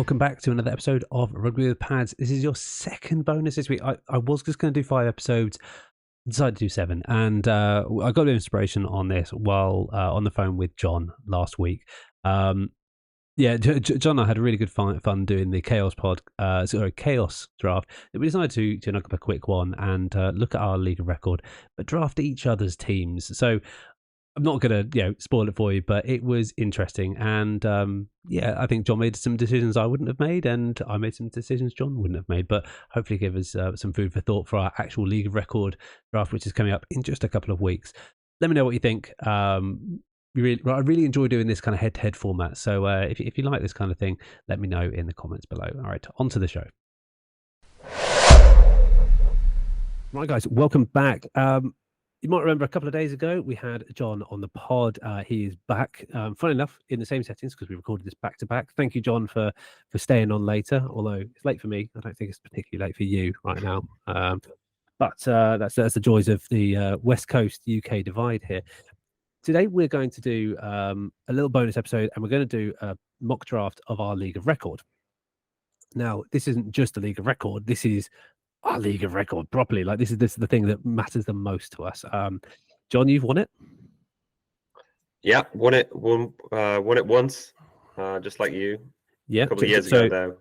Welcome back to another episode of Rugby with Pads. This is your second bonus this week. I was just going to do 5 episodes, decided to do 7, and I got a bit of inspiration on this while on the phone with Jon last week. Jon and I had a really good fun doing the Chaos Chaos draft. We decided to knock up a quick one and look at our league of record, but draft each other's teams. So I'm not going to spoil it for you, but it was interesting. And I think Jon made some decisions I wouldn't have made, and I made some decisions Jon wouldn't have made, but hopefully give us some food for thought for our actual League of Record draft, which is coming up in just a couple of weeks. Let me know what you think. I really enjoy doing this kind of head-to-head format. So if you like this kind of thing, let me know in the comments below. All right, on to the show. Right, guys, welcome back. You might remember a couple of days ago, we had Jon on the pod. He is back, funny enough, in the same settings because we recorded this back-to-back. Thank you, Jon, for staying on later, although it's late for me. I don't think it's particularly late for you right now. But that's the joys of the West Coast UK divide here. Today, we're going to do a little bonus episode, and we're going to do a mock draft of our League of Record. Now, this isn't just a League of Record. This is our League of Record properly. Like this is the thing that matters the most to us. Jon, you've won it. Yeah, won it once, just like you. Yeah, a couple of years ago now.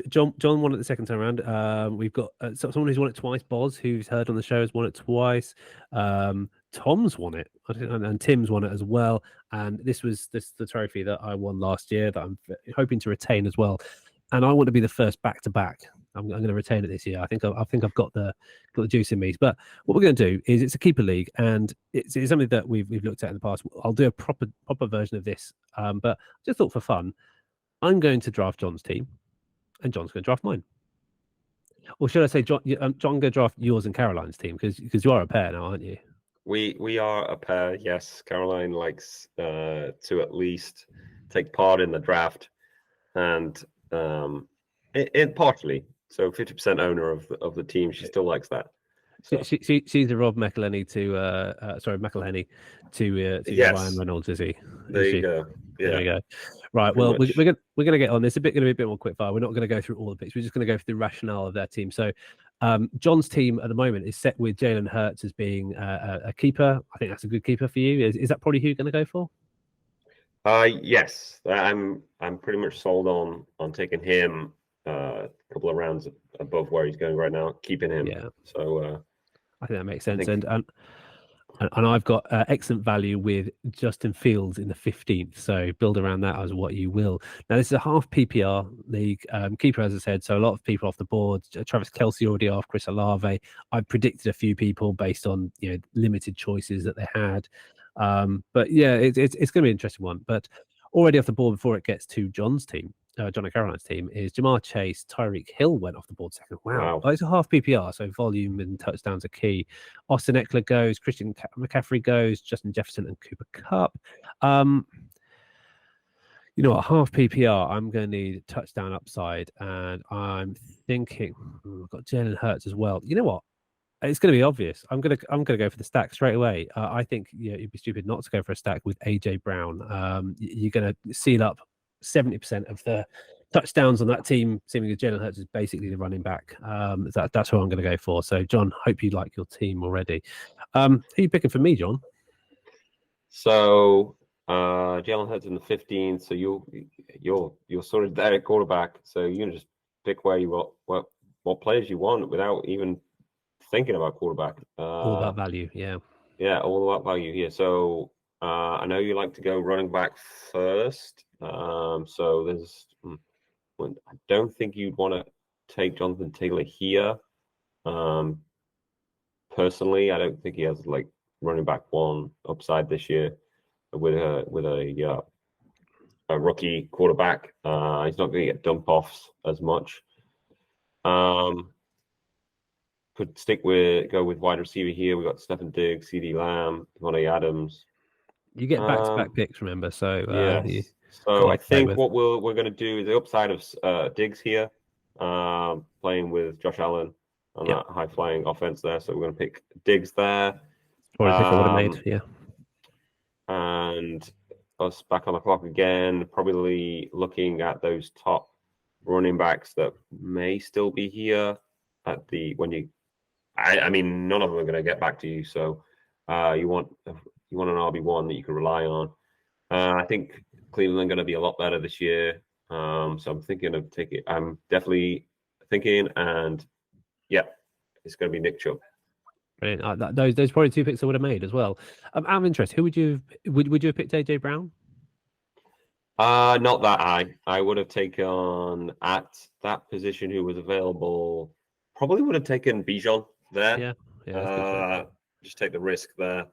Jon won it the second time around. We've got someone who's won it twice. Boz, who's heard on the show, has won it twice. Tom's won it, and Tim's won it as well. And this was the trophy that I won last year that I'm hoping to retain as well. And I want to be the first back-to-back. I'm going to retain it this year. I think I've got the juice in me. But what we're going to do is it's a keeper league, and it's something that we've looked at in the past. I'll do a proper version of this, but just thought for fun, I'm going to draft Jon's team, and Jon's going to draft mine. Or should I say, Jon going to draft yours and Caroline's team because you are a pair now, aren't you? We are a pair. Yes, Caroline likes to at least take part in the draft, and it partially. So 50% owner of the team. She still likes that. So. She's the Rob McElhenney to McElhenney to yes. Ryan Reynolds, is he? There you go. Yeah. There we go. Right. Well, we're gonna get on this. Going to be a bit more quick fire. We're not going to go through all the picks. We're just going to go through the rationale of their team. So, Jon's team at the moment is set with Jalen Hurts as being a keeper. I think that's a good keeper for you. Is that probably who you're going to go for? Yes, I'm pretty much sold on taking him a couple of rounds above where he's going right now, keeping him. Yeah. So I think that makes sense. And I've got excellent value with Justin Fields in the 15th. So build around that as what you will. Now, this is a half PPR league. Keeper, as I said, so a lot of people off the board. Travis Kelce already off, Chris Olave. I predicted a few people based on limited choices that they had. But yeah, it's going to be an interesting one. But already off the board before it gets to Jon's team, Jon and Caroline's team, is Jamar Chase. Tyreek Hill went off the board second. Wow. Oh, it's a half PPR, so volume and touchdowns are key. Austin Eckler goes, Christian McCaffrey goes, Justin Jefferson and Cooper Kupp. You know what? Half PPR, I'm going to need touchdown upside, and I'm thinking I've got Jalen Hurts as well. You know what? It's going to be obvious. I'm going to go for the stack straight away. I think it'd be stupid not to go for a stack with AJ Brown. You're going to seal up 70% of the touchdowns on that team, seeming that Jalen Hurts is basically the running back. That's who I'm going to go for. So, Jon, hope you like your team already. Who are you picking for me, Jon? So, Jalen Hurts in the 15th. So you're sort of there at quarterback. So you're going to just pick where you want, what players you want without even thinking about quarterback. All about value, yeah. Yeah, all about value here. So I know you like to go running back first. So there's, I don't think you'd want to take Jonathan Taylor here. Personally, I don't think he has like running back one upside this year with a rookie quarterback. He's not going to get dump offs as much. Could go with wide receiver here. We've got Stephen Diggs, CeeDee Lamb, Devontae Adams. You get back-to-back picks, remember? So yeah. So I think what we're going to do is the upside of Diggs here, playing with Josh Allen on that high-flying offense there. So we're going to pick Diggs there. Probably pick I would have made, yeah. And us back on the clock again, probably looking at those top running backs that may still be here at the when you. I mean, none of them are going to get back to you, so you want an RB1 that you can rely on. I think Cleveland going to be a lot better this year, so I'm thinking of taking. I'm definitely thinking, and yeah, it's going to be Nick Chubb. Brilliant. Those probably two picks I would have made as well. Out of interest, who would you have picked? AJ Brown? Not that high. I would have taken at that position who was available. Probably would have taken Bijan there. Yeah, that's good. Just take the risk there.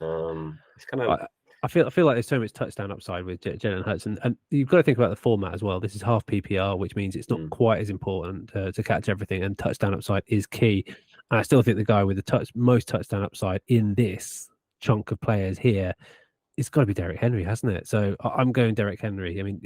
It's kind of. I feel like there's so much touchdown upside with Jalen Hurts, and you've got to think about the format as well. This is half PPR, which means it's not quite as important to catch everything, and touchdown upside is key. And I still think the guy with the most touchdown upside in this chunk of players here, it's got to be Derrick Henry, hasn't it? So I'm going Derrick Henry. I mean,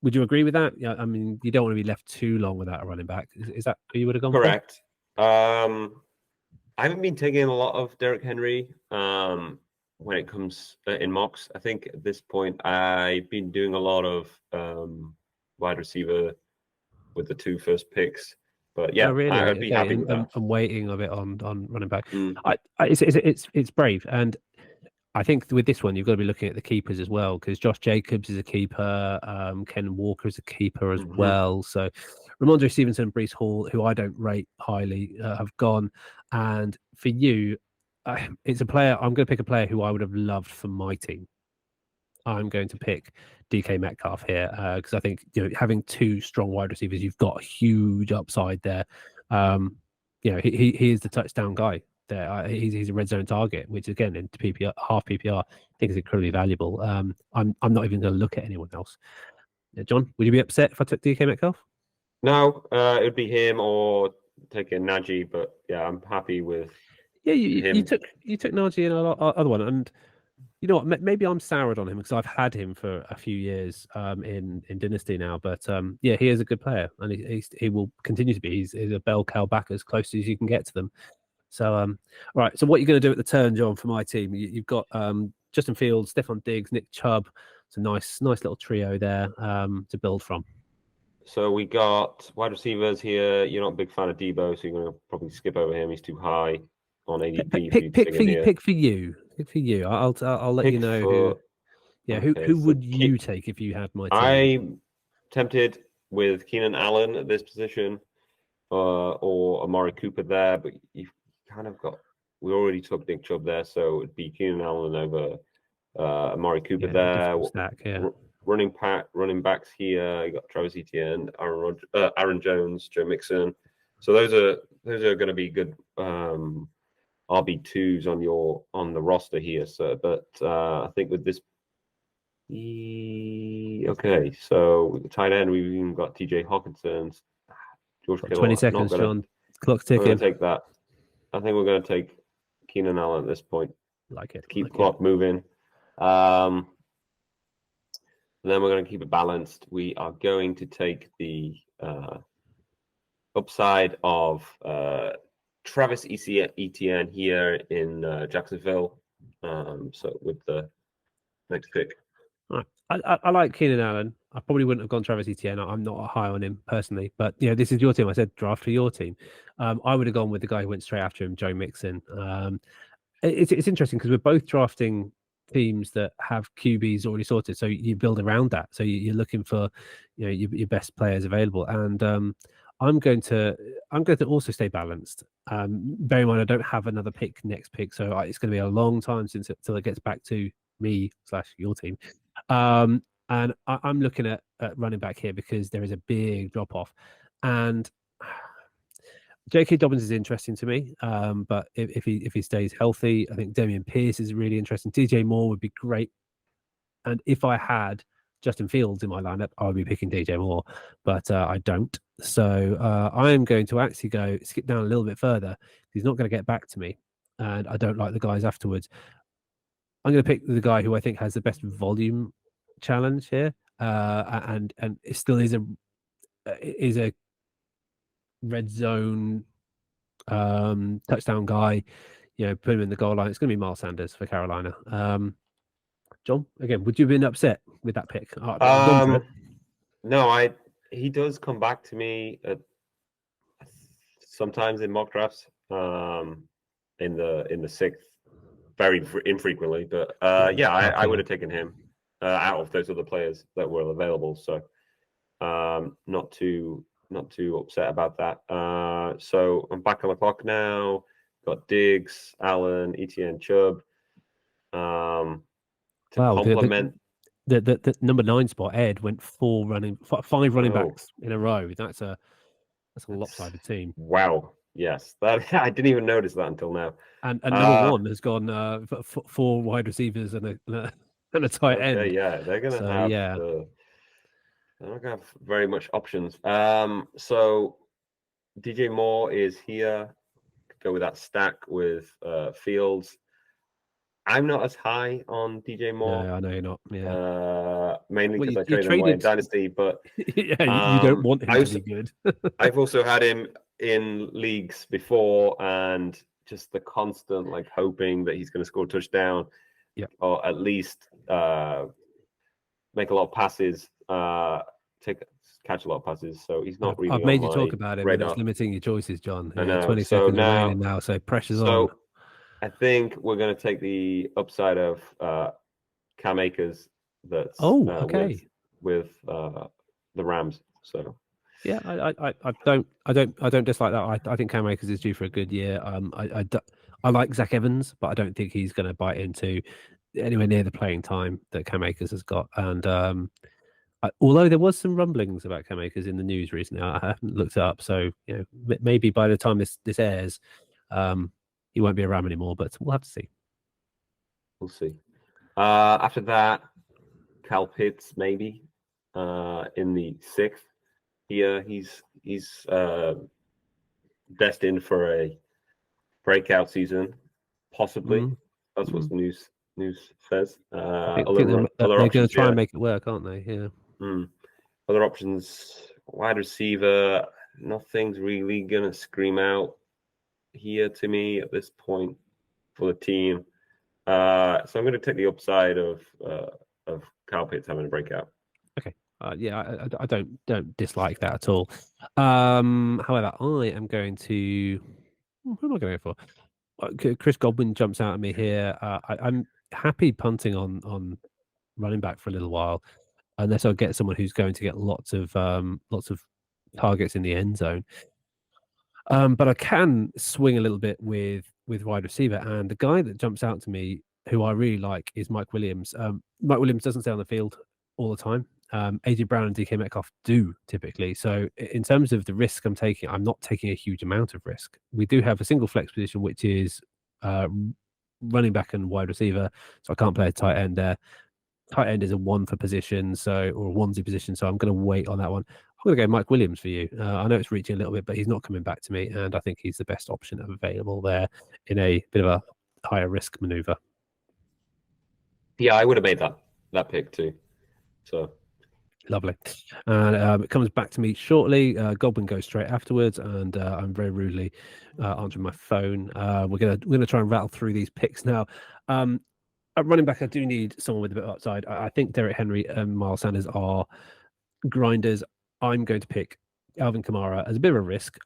would you agree with that? Yeah, I mean, you don't want to be left too long without a running back. Is that who you would have gone correct? I haven't been taking a lot of Derrick Henry when it comes in mocks. I think at this point I've been doing a lot of wide receiver with the 2 first picks. But yeah, really? I'd be happy with that. I'm waiting a bit on running back. It's brave, and I think with this one you've got to be looking at the keepers as well, because Josh Jacobs is a keeper, Ken Walker is a keeper as well. So Ramondre Stevenson, Breece Hall, who I don't rate highly, have gone. And for you, it's a player. I'm going to pick a player who I would have loved for my team. I'm going to pick DK Metcalf here because I think having 2 strong wide receivers, you've got a huge upside there. He is the touchdown guy there. He's a red zone target, which again in PPR, half PPR, I think is incredibly valuable. I'm not even going to look at anyone else. John, would you be upset if I took DK Metcalf? No, it would be him or taking Najee, but yeah, I'm happy with. Yeah, you took Najee and other one, and you know what? Maybe I'm soured on him because I've had him for a few years in Dynasty now. But yeah, he is a good player, and he will continue to be. He's a bell cow back as close as you can get to them. So all right. So what are you going to do at the turn, John, for my team? You've got Justin Fields, Stephon Diggs, Nick Chubb. It's a nice little trio there to build from. So we got wide receivers here. You're not a big fan of Debo, so you're going to probably skip over him. He's too high on ADP. Pick for you. I'll let you know who. Yeah, okay, who would you take if you had my team? I'm tempted with Keenan Allen at this position, or Amari Cooper there, but you've kind of got. We already took Nick Chubb there, so it'd be Keenan Allen over Amari Cooper there. Stack, yeah. Running backs here. You got Travis Etienne, Aaron Jones, Joe Mixon. So those are going to be good RB2s on the roster here. So, but I think with this, okay. So with the tight end, we've even got T.J. Hawkinson, George Kittle. 20 seconds, John. Clock's ticking. We're going to take that. I think we're going to take Keenan Allen at this point. Like it. Keep the clock moving. And then we're going to keep it balanced. We are going to take the upside of Travis Etienne here in Jacksonville. So with the next pick. I like Keenan Allen. I probably wouldn't have gone Travis Etienne. I'm not high on him personally, but this is your team. I said draft for your team. I would have gone with the guy who went straight after him, Joe Mixon. It's interesting because we're both drafting teams that have QBs already sorted, so you build around that. So you're looking for your best players available, and I'm going to also stay balanced. Bear in mind I don't have another next pick, so it's going to be a long time till it gets back to me / your team. And I'm looking at running back here because there is a big drop off, and J.K. Dobbins is interesting to me, but if he stays healthy, I think Damian Pierce is really interesting. DJ Moore would be great, and if I had Justin Fields in my lineup, I would be picking DJ Moore, but I don't. So I am going to actually skip down a little bit further. He's not going to get back to me, and I don't like the guys afterwards. I'm going to pick the guy who I think has the best volume challenge here, and it still is a red zone touchdown guy. Put him in the goal line. It's going to be Miles Sanders for Carolina. John, again, would you have been upset with that pick? No, he does come back to me sometimes in mock drafts. In the sixth, very infrequently, but yeah, I would have taken him out of those other players that were available. So not too upset about that. So I'm back on the clock now. Got Diggs, Allen, ETN, Chubb. To Wow, complement. the number 9 spot, Ed went five running Oh, backs in a row. That's a that's lopsided team. wow. Yes, that I didn't even notice that until now. And number Uh, 1 has gone four wide receivers and a tight okay, end. yeah, they're gonna So have yeah, they're not gonna have very much options. So DJ Moore is here. Go with that stack with Fields. I'm not as high on DJ Moore, no, I know you're not. Yeah, mainly well, because I you traded him away in traded. Dynasty. But Yeah, you don't want him I to was be good. I've also had him in leagues before, and just the constant like hoping that he's going to score a touchdown, Yeah, or at least make a lot of passes, take catch a lot of passes. So he's not I've really on made you talk my about him, and it's radar. limiting your choices, John. I Yeah, know. 20 So seconds now, remaining now, so pressure's on. so I think we're going to take the upside of Cam Akers that's Oh, with okay. the Rams. So Yeah, I don't dislike that. I think Cam Akers is due for a good year. I like Zach Evans, but I don't think he's going to bite into anywhere near the playing time that Cam Akers has got. And although there was some rumblings about Cam Akers in the news recently, I haven't looked it up. So maybe by the time this airs, um, he won't be a Ram anymore. But we'll have to see. we'll see. After that, Cal Pitts maybe in the sixth. Here he's destined for a breakout season, possibly. Mm, That's what mm. the news says. I think Other they're going to options, try and yeah. make it work, aren't they? Yeah. Other options, wide receiver. Nothing's really gonna scream out here to me at this point for the team. So I'm going to take the upside of Kyle Pitts having a breakout. Okay. Yeah, I don't dislike that at all. However, I am going to. Who am I going to go for? Chris Godwin jumps out at me here. I'm happy punting on running back for a little while, unless I get someone who's going to get lots of targets in the end zone. But I can swing a little bit with wide receiver, and the guy that jumps out to me, who I really like, is Mike Williams. Mike Williams doesn't stay on the field all the time. AJ Brown and DK Metcalf do typically. So in terms of the risk I'm taking, I'm not taking a huge amount of risk. We do have a single flex position, which is running back and wide receiver. So I can't play a tight end there. Tight end is a one for position, so or a onesie position. So I'm going to wait on that one. I'm going to go Mike Williams for you. I know it's reaching a little bit, but he's not coming back to me, and I think he's the best option available there in a bit of a higher risk maneuver. Yeah, I would have made that pick too. So Lovely. And it comes back to me shortly. Goblin goes straight afterwards, and I'm very rudely answering my phone. We're gonna try and rattle through these picks now. At running back, I do need someone with a bit of upside. I think Derek Henry and Miles Sanders are grinders. I'm going to pick Alvin Kamara as a bit of a risk.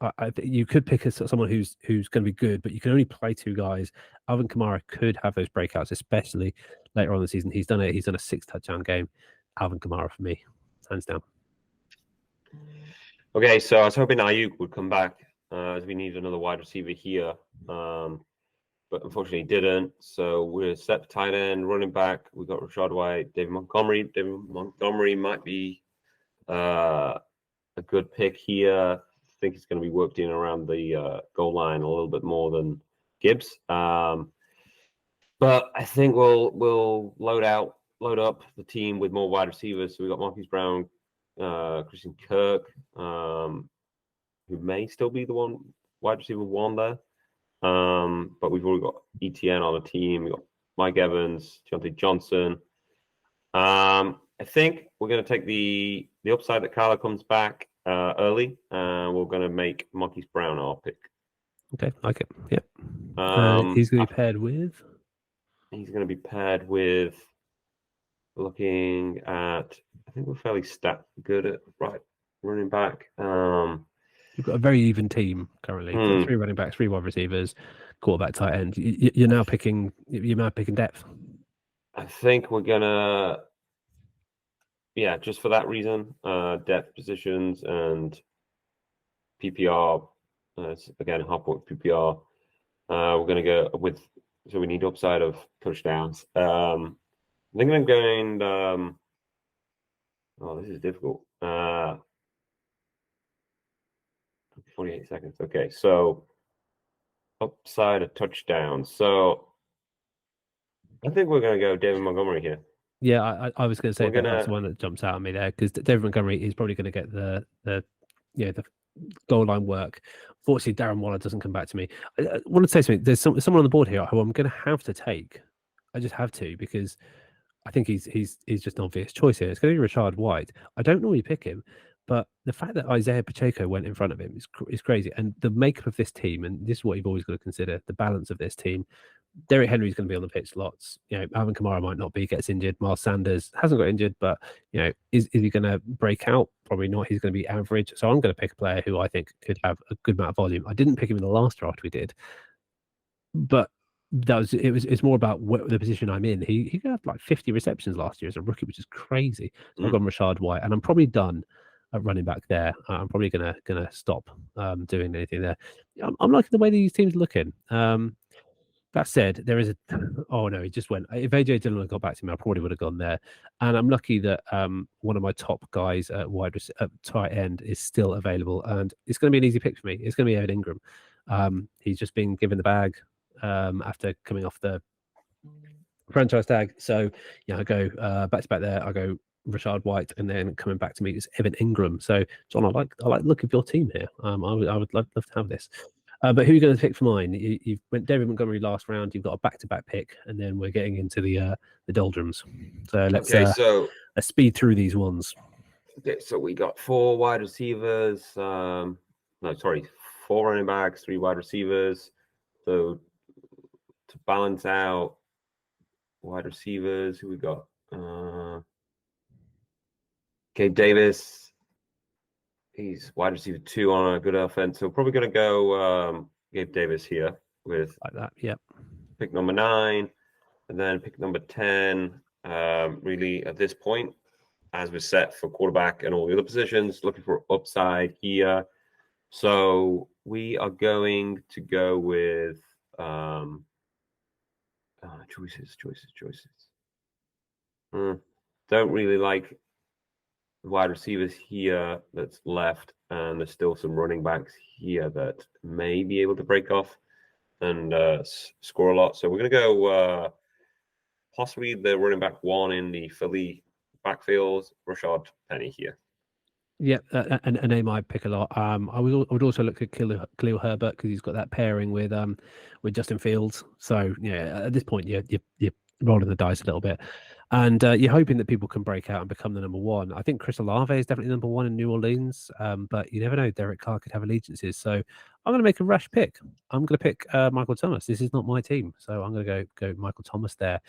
You could pick someone who's going to be good, but you can only play two guys. Alvin Kamara could have those breakouts, especially later on in the season. He's done it. He's done a 6 touchdown game. Alvin Kamara for me, hands down. okay, so I was hoping Ayuk would come back as we need another wide receiver here, but unfortunately didn't. So we're set for tight end, running back. We got Rashad White, David Montgomery. David Montgomery might be a good pick here. I think he's going to be worked in around the goal line a little bit more than Gibbs. But I think we'll load up the team with more wide receivers. So we got Marquise Brown, Christian Kirk, who may still be the one wide receiver one there. But we've already got ETN on the team. We got Mike Evans, Deontay Johnson. I think we're going to take the upside that Carla comes back early. We're going to make Marquise Brown our pick. Okay, like it. Yep. He's going to be paired with. He's going to be paired with. Looking at, I think we're fairly good at right running back. You've got a very even team currently. Hmm, Three running backs, three wide receivers, quarterback, tight end. You're I, now th- picking. You're now picking depth. I think we're gonna, yeah, just for that reason, depth positions and PPR. Again, half point PPR. We're gonna go with, so we need upside of touchdowns. I think I'm going. Oh, this is difficult. 48 seconds. Okay, so upside of touchdown. So I think we're gonna go David Montgomery here. Yeah, I was going to say We're that that's the gonna. one that jumps out at me there because David Montgomery is probably going to get the goal line work. Fortunately, Darren Waller doesn't come back to me. I want to say something. There's someone on the board here who I'm going to have to take. I just have to because I think he's just an obvious choice here. It's going to be Rashad White. I don't normally pick him, but the fact that Isaiah Pacheco went in front of him is crazy. And the makeup of this team, and this is what you've always got to consider: the balance of this team. Derrick Henry's going to be on the pitch lots. Alvin Kamara might not be, gets injured. Miles Sanders hasn't got injured, but is he going to break out? Probably not. He's going to be average. So I'm going to pick a player who I think could have a good amount of volume. I didn't pick him in the last draft we did, but it's more about the position I'm in. He had like 50 receptions last year as a rookie, which is crazy. So I've Mm, gone Rashad White, and I'm probably done at running back there. I'm probably gonna stop doing anything there. I'm liking the way these teams are looking. That said, there is a. Oh no, he just went. If AJ Dillon had got back to me, I probably would have gone there. And I'm lucky that one of my top guys at tight end is still available, and it's going to be an easy pick for me. It's going to be Evan Ingram. He's just been given the bag after coming off the franchise tag. So yeah, I go back to back there. I go Rashad White, and then coming back to me is Evan Ingram. So John, I like the look of your team here. I would love to have this. But who are you going to pick for mine? You've went David Montgomery last round. You've got a back-to-back pick, and then we're getting into the doldrums. So okay, let's speed through these ones. so we got four wide receivers. No, sorry, four running backs, three wide receivers. So to balance out wide receivers, who we got? Gabe Davis. He's wide receiver two on a good offense. So probably going to go Gabe Davis here with Like that. Yep. pick number 9, and then pick number 10. Really, at this point, as we're set for quarterback and all the other positions, looking for upside here. So we are going to go with choices. Don't really like wide receivers here that's left, and there's still some running backs here that may be able to break off and score a lot. So we're going to go possibly the running back one in the Philly backfield, Rashad Penny here. Yeah, a name I pick a lot. I would also look at Khalil Herbert because he's got that pairing with Justin Fields. So yeah, at this point, you're rolling the dice a little bit, and you're hoping that people can break out and become the number one. I think Chris Olave is definitely number one in New Orleans, but you never know. Derek Carr could have allegiances, so I'm going to make a rash pick. I'm going to pick Michael Thomas. This is not my team, so I'm going to go Michael Thomas there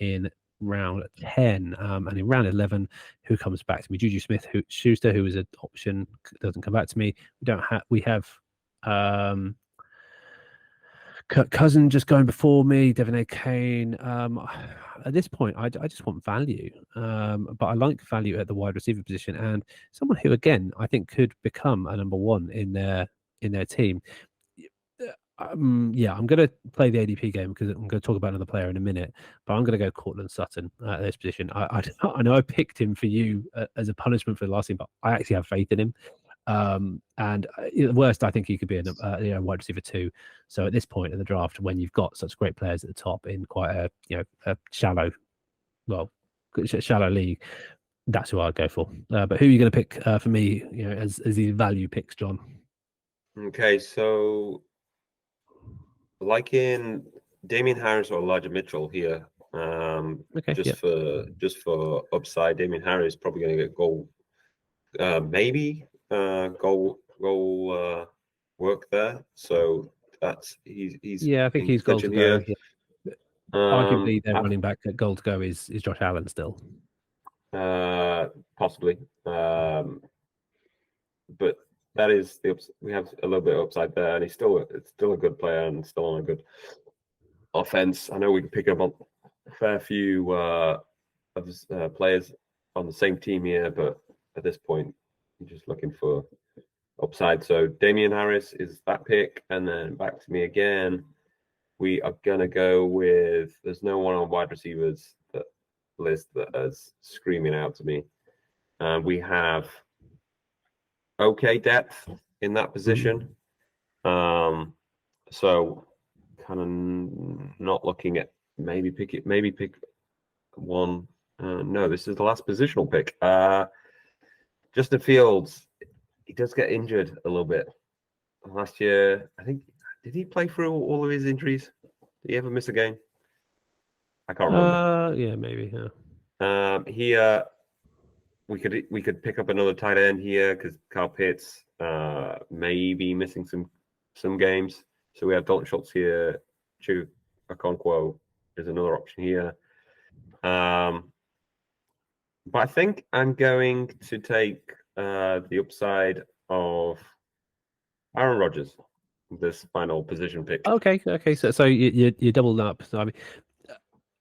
in round 10, and in round 11 who comes back to me? Juju Smith-Schuster, who is an option, doesn't come back to me. We have Kirk Cousin just going before me, Devin A.K.A. At this point, I just want value, but I like value at the wide receiver position and someone who, again, I think could become a number one in their team. Yeah, I'm going to play the ADP game because I'm going to talk about another player in a minute, but I'm going to go Cortland Sutton at this position. I know I picked him for you as a punishment for the last game, but I actually have faith in him. And at worst, I think he could be a wide receiver too. So at this point in the draft, when you've got such great players at the top in quite a shallow, shallow league, that's who I'd go for. But who are you going to pick for me? As these value picks, John? Okay, so like in Damian Harris or Elijah Mitchell here, Okay, yeah. just for upside, Damian Harris is probably going to get goal, maybe goal work there. So he's Yeah, I think in he's goal to contention go. here. Yeah. Arguably, their running back at goal to go is Josh Allen still. Possibly. but that is we have a little bit of upside there, and he's still a good player and still on a good offense. I know we can pick up on a fair few of players on the same team here, but at this point, I'm just looking for upside. So Damian Harris is that pick, and then back to me again. We are gonna go with. There's no one on wide receivers that list that is screaming out to me. We have okay depth in that position. So kind of not looking at maybe pick one. No, this is the last positional pick. Justin Fields, he does get injured a little bit. Last year, I think, did he play through all of his injuries? Did he ever miss a game? I can't remember. Yeah, maybe. Yeah. Here we could pick up another tight end here because Kyle Pitts may be missing some games. So we have Dalton Schultz here. Chu Okonkwo is another option here. But I think I'm going to take the upside of Aaron Rodgers, this final position pick. Okay. So you doubled up. So I mean,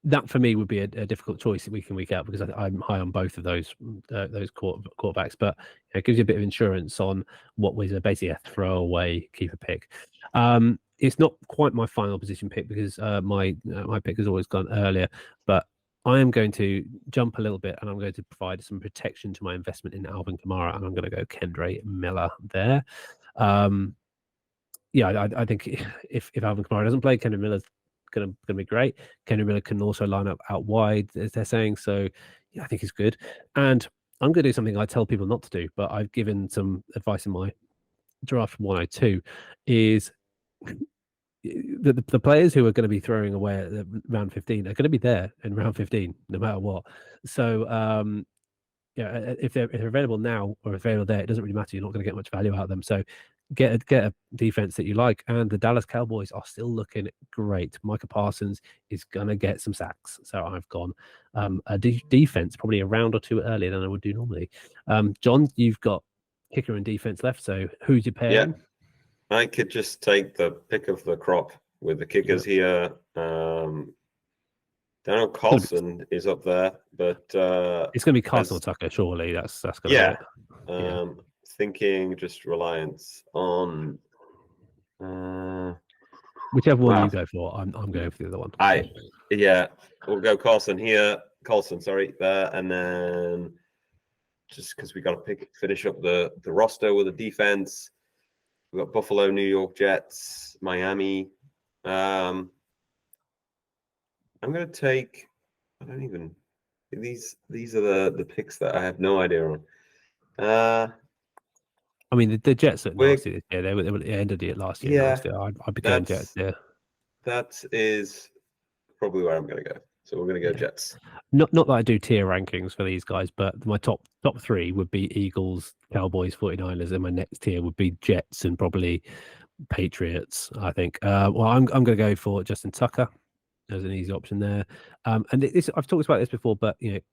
that for me would be a difficult choice week in week out because I'm high on both of those quarterbacks, but it gives you a bit of insurance on what was basically a throwaway keeper pick. It's not quite my final position pick because my pick has always gone earlier, but I am going to jump a little bit and I'm going to provide some protection to my investment in Alvin Kamara, and I'm going to go Kendre Miller there. I think if Alvin Kamara doesn't play, Kendre Miller's going to be great. Kendre Miller can also line up out wide, as they're saying. So yeah, I think he's good. And I'm going to do something I tell people not to do, but I've given some advice in my draft 102 is the players who are going to be throwing away at round 15 are going to be there in round 15 no matter what. So if they're available now or available there, it doesn't really matter. You're not going to get much value out of them. So get a defense that you like. And the Dallas Cowboys are still looking great. Micah Parsons is going to get some sacks. So I've gone a defense probably a round or two earlier than I would do normally. John, you've got kicker and defense left. So who's your pair? Yeah, I could just take the pick of the crop with the kickers here. Daniel Carlson is up there, but it's going to be Carson or Tucker, surely. That's going to be it. Thinking just reliance on whichever one you go for. I'm going for the other one. We'll go Carlson here. Carlson, sorry, there, and then just because we got to finish up the roster with the defense. We've got Buffalo, New York Jets, Miami. I'm going to take. I don't even. These are the picks that I have no idea on. I mean, the Jets at last year, they ended it last year. Yeah, I'd be going Jets. Yeah, that is probably where I'm going to go. So we're going to go Jets. Not that I do tier rankings for these guys, but my top three would be Eagles, Cowboys, 49ers, and my next tier would be Jets and probably Patriots. I think. Well, I'm going to go for Justin Tucker as an easy option there. And I've talked about this before, but it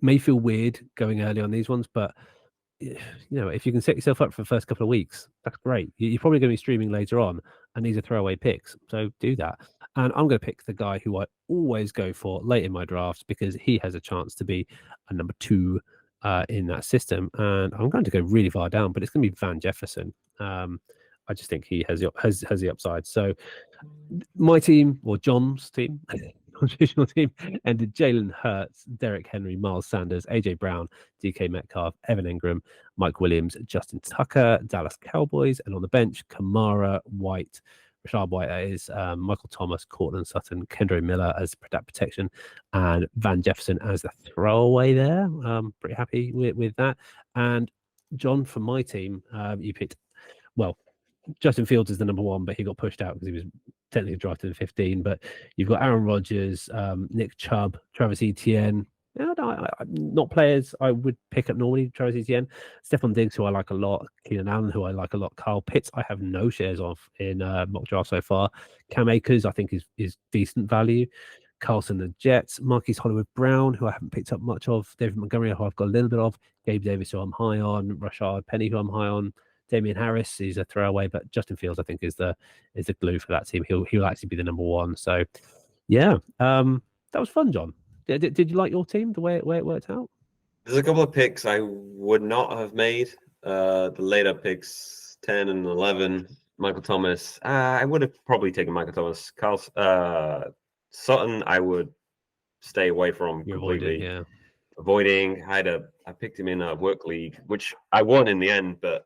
may feel weird going early on these ones, but if you can set yourself up for the first couple of weeks, that's great. You're probably going to be streaming later on, and these are throwaway picks, so do that. And I'm going to pick the guy who I always go for late in my drafts because he has a chance to be a number 2 in that system. And I'm going to go really far down, but it's going to be Van Jefferson. I just think he has the upside. So my team, or John's team, traditional team, ended Jalen Hurts, Derrick Henry, Miles Sanders, AJ Brown, DK Metcalf, Evan Ingram, Mike Williams, Justin Tucker, Dallas Cowboys, and on the bench, Kamara, White, Rashad White, that is, Michael Thomas, Cortland Sutton, Kendre Miller as that protection, and Van Jefferson as the throwaway there. Pretty happy with that. And John, for my team, you picked, Justin Fields is the number 1, but he got pushed out because he was technically drafted in 15. But you've got Aaron Rodgers, Nick Chubb, Travis Etienne. Not players I would pick up normally. Travis Etienne, Stephon Diggs, who I like a lot, Keenan Allen, who I like a lot, Kyle Pitts, I have no shares of in mock draft so far. Cam Akers, I think is decent value. Carlson the Jets, Marquise Hollywood Brown, who I haven't picked up much of, David Montgomery, who I've got a little bit of, Gabe Davis, who I'm high on, Rashard Penny, who I'm high on, Damian Harris, he's a throwaway, but Justin Fields, I think, is the glue for that team. He'll actually be the number one. So, yeah, that was fun, John. Did you like your team, the way it worked out? There's a couple of picks I would not have made. The later picks, 10 and 11, Michael Thomas. I would have probably taken Michael Thomas. Sutton, I would stay away from completely. Yeah. Avoiding. I picked him in a work league, which I won in the end, but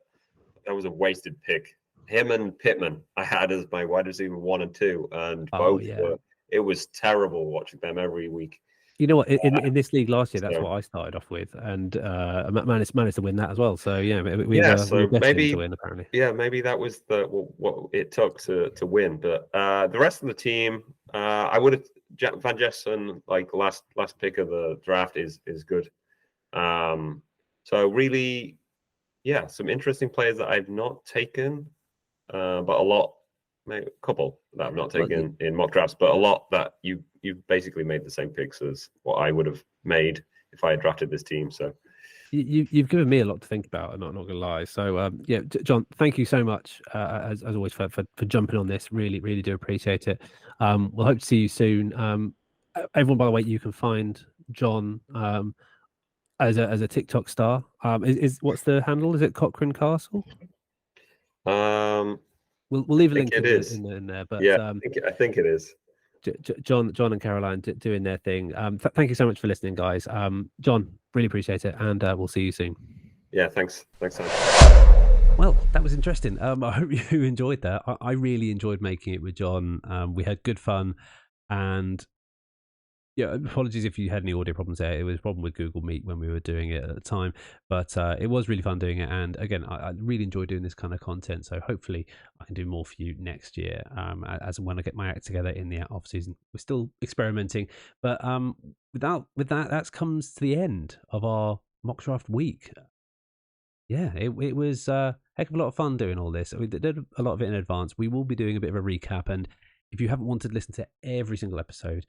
that was a wasted pick. Him and Pittman, I had as my wide receiver 1 and 2, and both were. It was terrible watching them every week. You know what? In this league last year, that's what I started off with, and managed to win that as well. So yeah, we were destined to win, apparently. Yeah, maybe that was what it took to win. But the rest of the team, I would have Van Jessen, like last pick of the draft is good. So really, yeah, some interesting players that I've not taken, but maybe a couple that I've not taken in mock drafts, but a lot that you basically made the same picks as what I would have made if I had drafted this team. So you've given me a lot to think about, I'm not gonna lie. So yeah, John, thank you so much as always for jumping on this. Really do appreciate it. We'll hope to see you soon. Everyone, by the way, you can find John as a TikTok star. Is what's the handle? Is it Cochrane Castle? We'll leave a link in there. But yeah, I think it is. Jon and Caroline doing their thing. Thank you so much for listening, guys. Jon, really appreciate it, and we'll see you soon. Yeah, thanks. Well, that was interesting. I hope you enjoyed that. I really enjoyed making it with Jon. We had good fun, and yeah, apologies if you had any audio problems there. It was a problem with Google Meet when we were doing it at the time, but it was really fun doing it. And again, I really enjoy doing this kind of content. So hopefully I can do more for you next year as when I get my act together in the off season. We're still experimenting, but with that comes to the end of our mock draft week. Yeah, it was a heck of a lot of fun doing all this. We did a lot of it in advance. We will be doing a bit of a recap, and if you haven't wanted to listen to every single episode,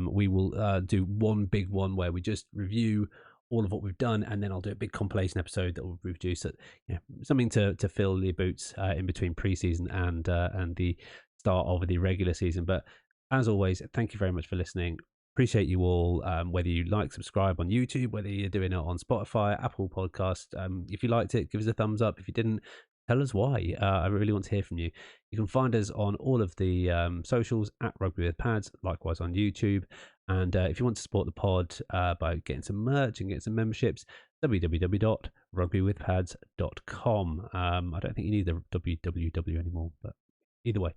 we will do one big one where we just review all of what we've done, and then I'll do a big compilation episode that will reduce it, something to fill the boots in between preseason and the start of the regular season. But as always, thank you very much for listening. Appreciate you all. Whether you like, subscribe on YouTube, whether you're doing it on Spotify, Apple Podcast. If you liked it, give us a thumbs up. If you didn't, tell us why. I really want to hear from you. You can find us on all of the socials at Rugby with Pads, likewise on YouTube. And if you want to support the pod by getting some merch and getting some memberships, www.rugbywithpads.com. I don't think you need the www anymore, but either way,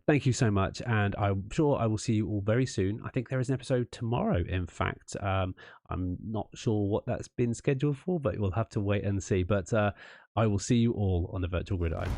thank you so much, and I'm sure I will see you all very soon. I think there is an episode tomorrow, in fact. I'm not sure what that's been scheduled for, but we'll have to wait and see. But I will see you all on the virtual gridiron.